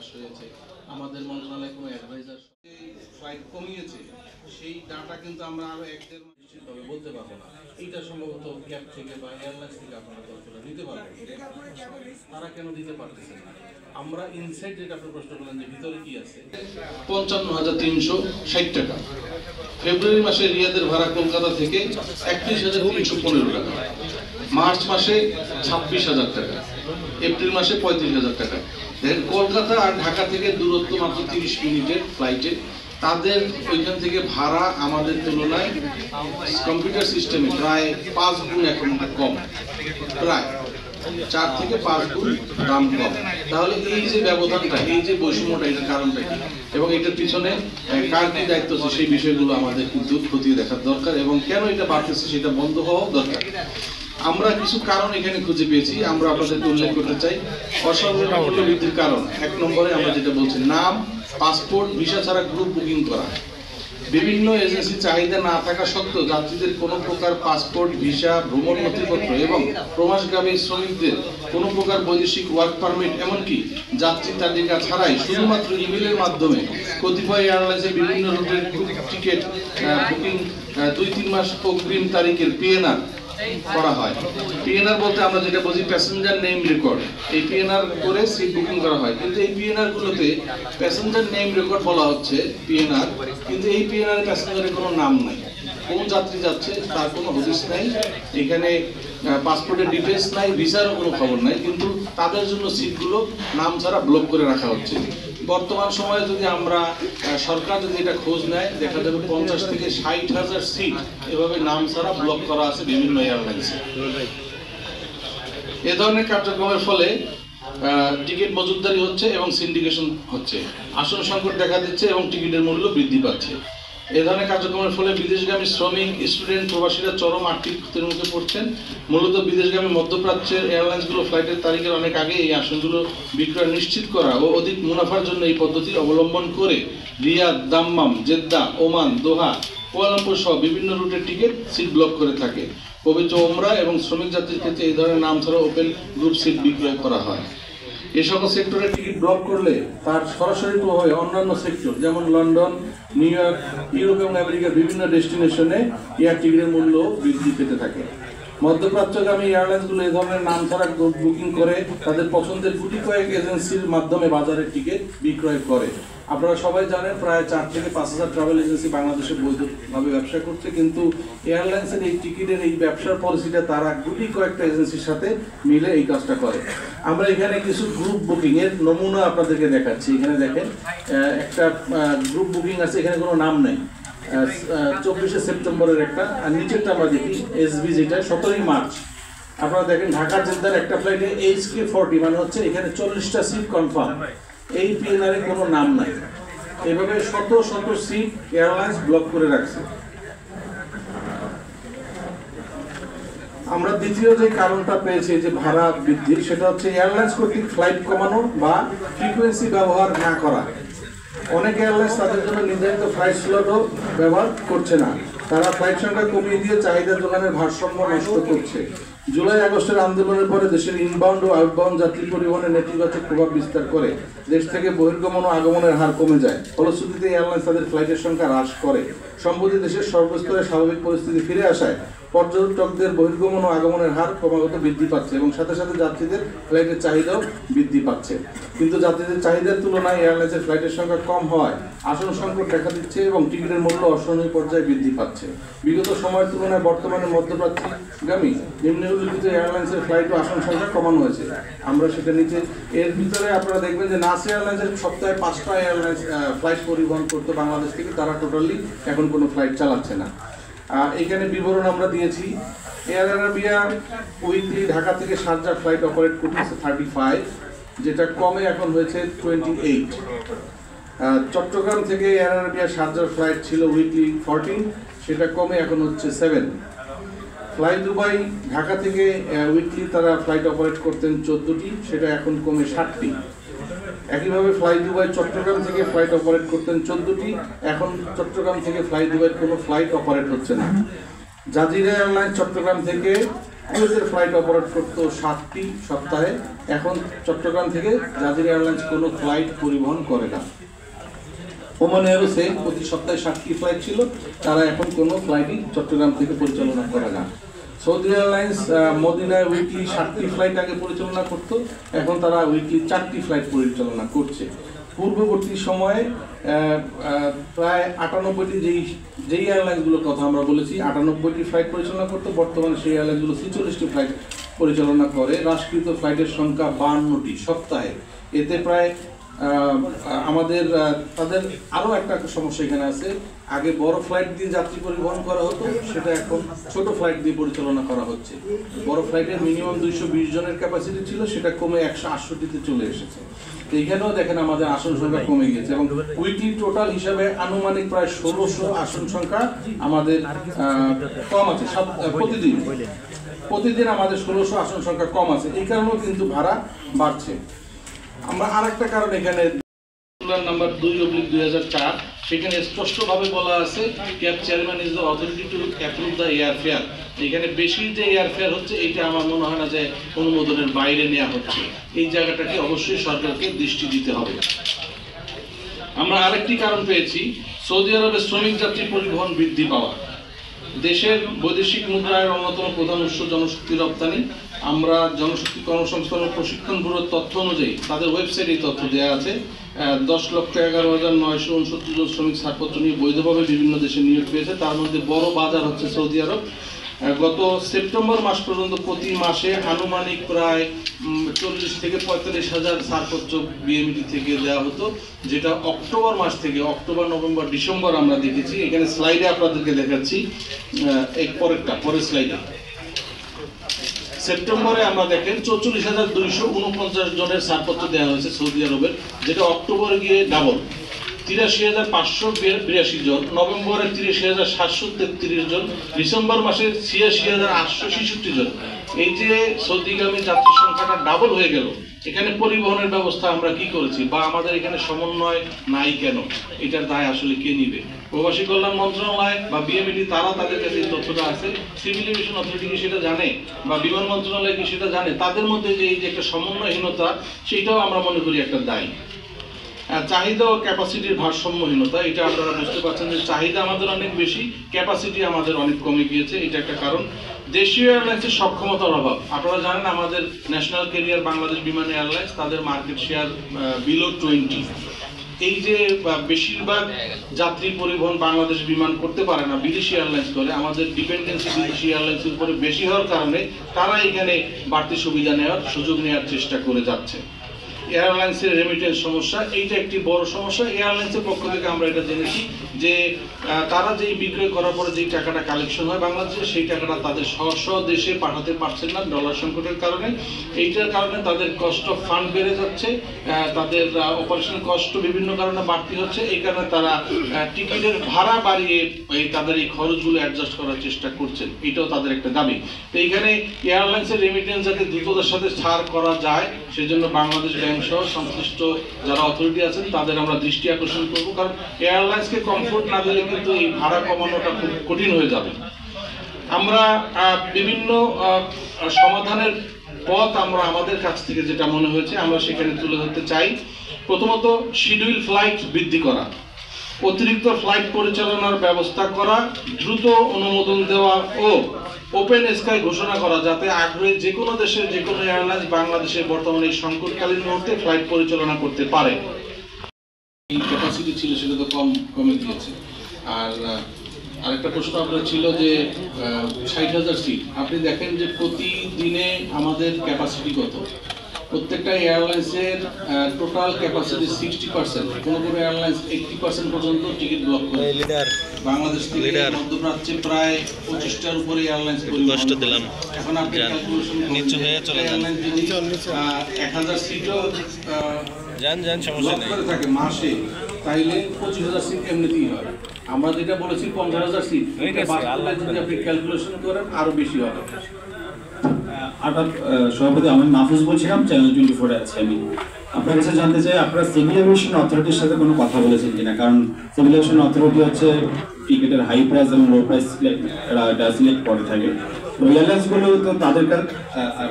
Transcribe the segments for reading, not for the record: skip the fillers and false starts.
হ্রাস হয়েছে, আমাদের মন্ত্রণালয় কোনো অ্যাডভাইজার ফ্লাইট কমিয়েছে, সেই ডাটা কিন্তু আমরা আরও 1-1.5 মাস নিশ্চিতভাবে বলতে পারবো না। এইটা সম্ভবত ক্যাব থেকে বা এয়ারলাইন্স থেকে আপনারা তথ্যটা নিতে পারবেন। তারা কেন দিতে পারতেছে না? আমরা ইনসাইড যেটা আপনি প্রশ্ন করলেন যে ভিতরে কি আছে, 55,360 টাকা। ফেব্রুয়ারি মাসে রিয়াদের ভাড়া কলকাতা থেকে 31,315 টাকা, মার্চ মাসে 26,000 টাকা, এপ্রিল মাসে 35,000 টাকা। দেখেন কলকাতা আর ঢাকা থেকে দূরত্ব মাত্র 30 মিনিটের ফ্লাইটে, তাদের ওইখান থেকে ভাড়া আমাদের তুলনায় কম্পিউটার সিস্টেমে প্রায় 5 গুণ এখন কম, প্রায় 4 থেকে 5 গুণ দাম কম। তাহলে এই যে ব্যবধানটা, এই যে বৈষম্যটা, এটার কারণটা কি এবং এটার পিছনে কার কি দায়িত্ব আছে সেই বিষয়গুলো আমাদের কিন্তু খতিয়ে দেখার দরকার এবং কেন এটা বাড়তেছে সেটা বন্ধ হওয়াও দরকার। আমরা কিছু কারণ এখানে খুঁজে পেয়েছি, আমরা আপনাদেরকে উল্লেখ করতে চাই। অসাধারণ মূল্য বৃদ্ধির কারণ 1 নম্বরে আমরা যেটা বলছি, নাম, পাসপোর্ট, ভিসা ছাড়া গ্রুপ বুকিং করা। বিভিন্ন এজেন্সি চাহিদা না থাকা সত্ত্বেও যাত্রীদের কোনো প্রকার পাসপোর্ট, ভিসা, ভ্রমণ নথিপত্র এবং প্রবাসগামী শ্রমিকদের কোনো প্রকার বৈদেশিক ওয়ার্ক পারমিট, এমনকি যাত্রী তালিকা ছাড়াই শুধুমাত্র ইমেলের মাধ্যমে কতিপয় এয়ারলাইন্সের বিভিন্ন রুটের টিকিট বুকিং 2-3 মাস অগ্রিম তারিখের পিএনআর করা হয়। পিএনআর বলতে আমরা যেটা বুঝি প্যাসেঞ্জার নেম রেকর্ড, এই পিএনআর করে সিট বুকিং করা হয়। কিন্তু এই পিএনআর গুলোতে প্যাসেঞ্জার নেম রেকর্ড বলা হচ্ছে পিএনআর, কিন্তু এই পিএনআর প্যাসেঞ্জারের কোনো নাম নাই, কোন যাত্রী যাচ্ছে তার কোনো হদিস নাই, এখানে পাসপোর্টের ডিটেলস নাই, ভিসারও কোনো খবর নাই, কিন্তু তাদের জন্য সিটগুলো নাম ছাড়া ব্লক করে রাখা হচ্ছে। বর্তমান সময়ে যদি আমরা সরকার যদি এটা খোঁজ নেয়, দেখা যাবে 50 থেকে 60,000 সিট এভাবে নাম ছাড়া ব্লক করা আছে বিভিন্ন এয়ারলাইন্সে। এ ধরনের কার্যক্রমের ফলে টিকিট মজুতদারি হচ্ছে এবং সিন্ডিকেশন হচ্ছে, আসন সংকট দেখা দিচ্ছে এবং টিকিটের মূল্য বৃদ্ধি পাচ্ছে। এ ধরনের কার্যক্রমের ফলে বিদেশগামী শ্রমিক, স্টুডেন্ট, প্রবাসীরা চরম আর্থিক ক্ষতির মুখে পড়ছেন। মূলত বিদেশগামী মধ্যপ্রাচ্যের এয়ারলাইন্সগুলো ফ্লাইটের তারিখের অনেক আগে এই আসনগুলো বিক্রয় নিশ্চিত করা ও অধিক মুনাফার জন্য এই পদ্ধতি অবলম্বন করে রিয়াদ, দাম্মাম, জেদ্দা, ওমান, দোহা, কুয়ালালামপুর সহ বিভিন্ন রুটের টিকিট সিট ব্লক করে থাকে। পবিত্র ওমরা এবং শ্রমিক যাত্রীর ক্ষেত্রে এই ধরনের নাম ছাড়া ওপেন গ্রুপ সিট বিক্রয় করা হয়। এই সকল সেক্টরে টিকিট ব্লক করলে তার সরাসরি প্রভাবে অন্যান্য সেক্টর যেমন লন্ডন, নিউ ইয়র্ক, ইউরোপ এবং আমেরিকার বিভিন্ন ডেস্টিনেশনে এয়ার টিকিটের মূল্য বৃদ্ধি পেতে থাকে। মধ্যপ্রাচ্যগামী এয়ারলাইন্সগুলো এই ধরনের নাম ছাড়া গ্রুপ বুকিং করে তাদের পছন্দের গুটি কয়েক এজেন্সির মাধ্যমে বাজারে টিকিট বিক্রয় করে। আপনারা সবাই জানেন প্রায় 4 থেকে 5,000 ট্রাভেল এজেন্সি বাংলাদেশে বৈধভাবে ব্যবসা করছে, কিন্তু এয়ারলাইন্সের এই টিকিটের এই ব্যবসার পলিসিটা তারা গুটি কয়েকটা এজেন্সির সাথে মিলে এই কাজটা করে। আমরা এখানে কিছু গ্রুপ বুকিং এর নমুনা আপনাদেরকে দেখাচ্ছি। এখানে দেখেন একটা গ্রুপ বুকিং আছে, এখানে কোনো নাম নেই, 24শে সেপ্টেম্বরের একটা, আর নিচেরটা আমরা দেখি এসবি যেটা 17ই মার্চ। আপনারা দেখেন ঢাকা জেদ্দার একটা ফ্লাইটে HK40 মানে হচ্ছে এখানে 40টা সিট কনফার্ম, এই পিএনআর এ কোনো নাম নাই। এভাবে শত শত সিট এয়ারলাইন্স ব্লক করে রাখছে। আমরা দ্বিতীয় যে কারণটা পেয়েছি যে ভাড়া বৃদ্ধির, সেটা হচ্ছে এয়ারলাইন্স কর্তৃক ফ্লাইট কমানো বা ফ্রিকোয়েন্সি ব্যবহার না করা। অনেক এয়ারলাইন্স তাদের জন্য নির্ধারিত ফ্লাইট স্লটও ব্যবহার করছে না, তারা ফ্লাইট সংখ্যা কমিয়ে দিয়ে চাহিদা যোগানের ভারসাম্য নষ্ট করছে। জুলাই আগস্টের আন্দোলনের পরে দেশের ইনবাউন্ড ও আউটবাউন্ড যাত্রী পরিবহনে নেতিবাচক প্রভাব বিস্তার করে, দেশ থেকে বহির্গমন ও আগমনের হার কমে যায়। ফলশ্রুতিতে এয়ারলাইন্স তাদের ফ্লাইটের সংখ্যা হ্রাস করে। সম্প্রতি দেশের সর্বস্তরে স্বাভাবিক পরিস্থিতি ফিরে আসায় পর্যটকদের বহির্গমন ও আগমনের হার ক্রমাগত বৃদ্ধি পাচ্ছে এবং সাথে সাথে যাত্রীদের ফ্লাইটের চাহিদাও বৃদ্ধি পাচ্ছে। কিন্তু যাত্রীদের চাহিদার তুলনায় এয়ারলাইন্সের ফ্লাইটের সংখ্যা কম হওয়ায় আসন সংকট দেখা দিচ্ছে এবং টিকিটের মূল্য অসহনীয় পর্যায়ে বৃদ্ধি পাচ্ছে। বিগত সময়ের তুলনায় বর্তমানে মধ্যপ্রাচ্যগামী নিম্নলিখিত এয়ারলাইন্সের ফ্লাইট ও আসন সংখ্যা কমানো হয়েছে। আমরা সেটা নিচে এর ভিতরে আপনারা দেখবেন যে নাস এয়ারলাইন্সের সপ্তাহে 5টা এয়ারলাইন্স ফ্লাইট পরিবহন করতো বাংলাদেশ থেকে, তারা টোটালি এখন কোনো ফ্লাইট চালাচ্ছে না। এখানে বিবরণ আমরা দিয়েছি। এয়ার আরাবিয়া উইকলি ঢাকা থেকে শারজাহ ফ্লাইট অপারেট করতেছে 35, যেটা কমে এখন হয়েছে 28। চট্টগ্রাম থেকে এয়ার আরাবিয়া শারজাহ ফ্লাইট ছিল উইকলি 14, সেটা কমে এখন হচ্ছে 7। ফ্লাই দুবাই ঢাকা থেকে উইকলি তারা ফ্লাইট অপারেট করতেন 14টি, সেটা এখন কমে 60টি। একইভাবে ফ্লাই দুবাই চট্টগ্রাম থেকে ফ্লাইট অপারেট করতেন 14টি, এখন চট্টগ্রাম থেকে ফ্লাই দুবাইয়ের কোনো ফ্লাইট অপারেট হচ্ছে না। জাজিরা এয়ারলাইন্স চট্টগ্রাম থেকে কুয়েতের ফ্লাইট অপারেট করতো 7টি সপ্তাহে, এখন চট্টগ্রাম থেকে জাজিরা এয়ারলাইন্স কোনো ফ্লাইট পরিবহন করে না। ওমান এয়ারও সেম, প্রতি সপ্তাহে 7টি ফ্লাইট ছিল, তারা এখন কোনো ফ্লাইটই চট্টগ্রাম থেকে পরিচালনা করে না। সৌদি এয়ারলাইন্স মদিনায় উইকলি 7টি ফ্লাইট আগে পরিচালনা করত, এখন তারা উইকলি 4টি ফ্লাইট পরিচালনা করছে। পূর্ববর্তী সময়ে প্রায় 98টি যেই এয়ারলাইন্সগুলোর কথা আমরা বলেছি 98টি ফ্লাইট পরিচালনা করতো, বর্তমানে সেই এয়ারলাইন্সগুলো 46টি ফ্লাইট পরিচালনা করে। রাষ্ট্রকৃত ফ্লাইটের সংখ্যা 52টি সপ্তাহে। এতে প্রায় আমাদের তাদের আরও একটা সমস্যা এখানে আছে, আগে বড় ফ্লাইট দিয়ে যাত্রী পরিবহন করা হতো, সেটা এখন ছোট ফ্লাইট দিয়ে পরিচালনা করা হচ্ছে। বড় ফ্লাইটের মিনিমাম 220 জনের ক্যাপাসিটি ছিল, সেটা কমে 168তে চলে এসেছে। তো এখানেও দেখেন আমাদের আসন সংখ্যা কমে গেছে, এবং উইকলি টোটাল হিসাবে আনুমানিক প্রায় 1600 আসন সংখ্যা আমাদের কম আছে। প্রতিদিন আমাদের 1600 আসন সংখ্যা কম আছে, এই কারণেও কিন্তু ভাড়া বাড়ছে। আমরা আরেকটা কারণ এখানে নাম্বার 2/2004 সেখানে স্পষ্টভাবে বলা আছে cab chairman is the authority two approve the air fair. এখানে বেশি যে এয়ার ফেয়ার হচ্ছে এইটা আমার মনে হয় না যে অনুমোদনের বাইরে নেওয়া হচ্ছে, এই জায়গাটাকে অবশ্যই সরকারকে দৃষ্টি দিতে হবে। আমরা আরেকটি কারণ পেয়েছি, সৌদি আরবে শ্রমিক যাত্রী পরিবহন বৃদ্ধি পাওয়া। দেশের বৈদেশিক মুদ্রার অন্যতম প্রধান উৎস জনশক্তি রপ্তানি। আমরা জনশক্তি কর্মসংস্থান ও প্রশিক্ষণ ব্যুরোর তথ্য অনুযায়ী তাদের ওয়েবসাইটে তথ্য দেওয়া আছে, 10,11,969 জন শ্রমিক ছাড়পত্র নিয়ে বৈধভাবে বিভিন্ন দেশে নিয়োগ পেয়েছে। তার মধ্যে বড় বাজার হচ্ছে সৌদি আরব। গত সেপ্টেম্বর মাস পর্যন্ত প্রতি মাসে আনুমানিক প্রায় 40 থেকে 45 হাজার ছাড়পত্র বিএমইটি থেকে দেওয়া হতো, যেটা অক্টোবর মাস থেকে অক্টোবর, নভেম্বর, ডিসেম্বর আমরা দেখেছি। এখানে স্লাইডে আপনাদেরকে দেখাচ্ছি, পরের স্লাইডে সেপ্টেম্বরে আমরা দেখেন 44,249 জনের ছাড়পত্র দেওয়া হয়েছে সৌদি আরবের, যেটা অক্টোবরে গিয়ে ডাবল 83,582 জন, নভেম্বরে 83,733 জন, ডিসেম্বর মাসে 86,866 জন। এই যে সৌদিগামী যাত্রী সংখ্যাটা ডাবল হয়ে গেল, এখানে পরিবহনের ব্যবস্থা আমরা কি করেছি বা আমাদের এখানে সমন্বয় নাই কেন, এটার দায় আসলে কে নিবে? প্রবাসী কল্যাণ মন্ত্রণালয় বা বিএমইটি তারা তাদের কাছে এই তথ্যটা আছে, সিভিল এভিয়েশন অথরিটি কি সেটা জানে বা বিমান মন্ত্রণালয় কি সেটা জানে? তাদের মধ্যে যে এই যে একটা সমন্বয়হীনতা, সেইটাও আমরা মনে করি একটা দায়ী। চাহিদা ও ক্যাপাসিটির ভারসাম্যহীনতা, এটা আপনারা বুঝতে পারছেন যে চাহিদা আমাদের অনেক বেশি, ক্যাপাসিটি আমাদের অনেক কমে গিয়েছে, এটা একটা কারণ। দেশীয় এয়ারলাইন্সের সক্ষমতার অভাব। আপনারা জানেন আমাদের ন্যাশনাল ক্যারিয়ার বাংলাদেশ বিমান এয়ারলাইন্স, তাদের মার্কেট শেয়ার বিলো 20। এই যে বেশিরভাগ যাত্রী পরিবহন বাংলাদেশ বিমান করতে পারে না, বিদেশি এয়ারলাইন্স করে। আমাদের ডিপেন্ডেন্সি বিদেশি এয়ারলাইন্সের উপরে বেশি হওয়ার কারণে তারা এখানে বাড়তি সুবিধা নেওয়ার সুযোগ নেওয়ার চেষ্টা করে যাচ্ছে। এয়ারলাইন্সের রেমিটেন্স সমস্যা, এইটা একটি বড় সমস্যা। এয়ারলাইন্সের পক্ষ থেকে আমরা এটা জেনেছি যে তারা যেই বিক্রয় করার পরে যেই টাকাটা কালেকশন হয় বাংলাদেশে, সেই টাকাটা তাদের স্ব দেশে পাঠাতে পারছেন না ডলার সংকটের কারণে। এইটার কারণে তাদের কস্ট অফ ফান্ড বেড়ে যাচ্ছে, তাদের অপারেশন কস্ট বিভিন্ন কারণে বাড়তি হচ্ছে। এই কারণে তারা টিকিটের ভাড়া বাড়িয়ে তাদের এই খরচগুলো অ্যাডজাস্ট করার চেষ্টা করছেন, এটাও তাদের একটা দাবি। তো এইখানে এয়ারলাইন্সের রেমিটেন্স যাতে দ্রুততার সাথে ছাড় করা যায়, সেজন্য বাংলাদেশ ব্যাংক সহ সংশ্লিষ্ট যারা অথরিটি আছেন তাদের আমরা দৃষ্টি আকর্ষণ করব, কারণ এয়ারলাইন্সকে কমফোর্ট না দিলে কিন্তু এই ভাড়া কমানোটা খুব কঠিন হয়ে যাবে। আমরা বিভিন্ন সমাধানের পথ আমরা আমাদের কাছ থেকে যেটা মনে হয়েছে আমরা সেখানে তুলে ধরতে চাই। প্রথমত, শিডিউল ফ্লাইট বৃদ্ধি করা, অতিরিক্ত ফ্লাইট পরিচালনার ব্যবস্থা করা, দ্রুত অনুমোদন দেওয়া ও ওপেন স্কাই ঘোষণা করা, যাতে আগ্রহী যে কোনো দেশের যে কোনো এয়ারলাইন্স বাংলাদেশের বর্তমানে এই সংকটকালীন মুহূর্তে ফ্লাইট পরিচালনা করতে পারে। এই ক্যাপাসিটি ছিল সেটা তো কমে গিয়েছে। আর আরেকটা প্রশ্ন আপনার ছিল যে 60,000 সিট, আপনি দেখেন যে প্রতিদিনে আমাদের ক্যাপাসিটি কত। প্রত্যেকটা এয়ারলাইন্সের টোটাল ক্যাপাসিটি 60%, কোনো কোনো এয়ারলাইন্স 80% পর্যন্ত টিকিট ব্লক করে। বাংলাদেশ থেকে মধ্যপ্রাচ্যে প্রায় 25টার উপরে এয়ারলাইন্স পরিবহন। এখন আপনি ক্যালকুলেশন এয়ারলাইন্স যদি 1000 সিটও ব্লক করে থাকে মাসে, তাইলে 25,000 সিট এমনিতেই হয়। আমরা যেটা বলেছি 50,000 সিট, যদি আপনি ক্যালকুলেশন করেন আরো বেশি হবে। সভাপতি আমি মাহফুজ বলছিলাম, চ্যানেল 24 আছি আমি। আপনার কাছে জানতে চাই আপনারা সিভিল এভিয়েশন অথরিটির সাথে কোনো কথা বলেছেন কিনা, কারণ সিভিল এভিয়েশন অথরিটি হচ্ছে টিকিটের হাই প্রাইস এবং লো প্রাইস সিলেক্ট করে থাকে। তো এয়ারলাইন্সগুলো তো তাদের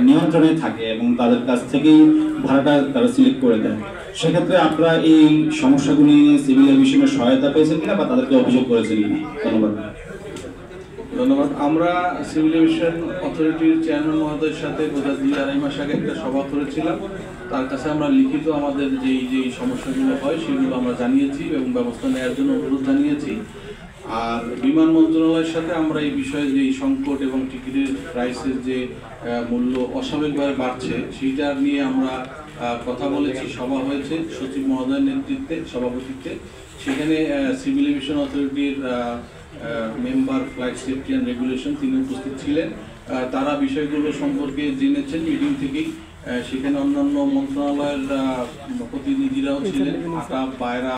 নিয়ন্ত্রণে থাকে এবং তাদের কাছ থেকেই ভাড়াটা তারা সিলেক্ট করে দেয়। সেক্ষেত্রে আপনারা এই সমস্যাগুলি নিয়ে সিভিল এভিয়েশনের সহায়তা পেয়েছেন কিনা বা তাদেরকে অভিযোগ করেছেন কিনা? ধন্যবাদ। ধন্যবাদ। আমরা সিভিল এভিয়েশন অথরিটির চেয়ারম্যান মহোদয়ের সাথে গত 2-2.5 মাস আগে একটা সভা করেছিলাম। তার কাছে আমরা লিখিত আমাদের যেই সমস্যাগুলো হয় সেগুলো আমরা জানিয়েছি এবং ব্যবস্থা নেওয়ার জন্য অনুরোধ জানিয়েছি। আর বিমান মন্ত্রণালয়ের সাথে আমরা এই বিষয়ে যে সংকট এবং টিকিটের প্রাইসের যে মূল্য অস্বাভাবিকভাবে বাড়ছে সেইটা নিয়ে আমরা কথা বলেছি। সভা হয়েছে সচিব মহোদয়ের নেতৃত্বে, সভাপতিত্বে। সেখানে সিভিল এভিয়েশন অথরিটির member flight safety and regulation তিনি উপস্থিত ছিলেন। তারা বিষয়গুলো সম্পর্কে জেনেছেন মিটিং থেকেই। সেখানে অন্যান্য মন্ত্রণালয়ের প্রতিনিধিরাও ছিলেন, আকাব, পায়রা,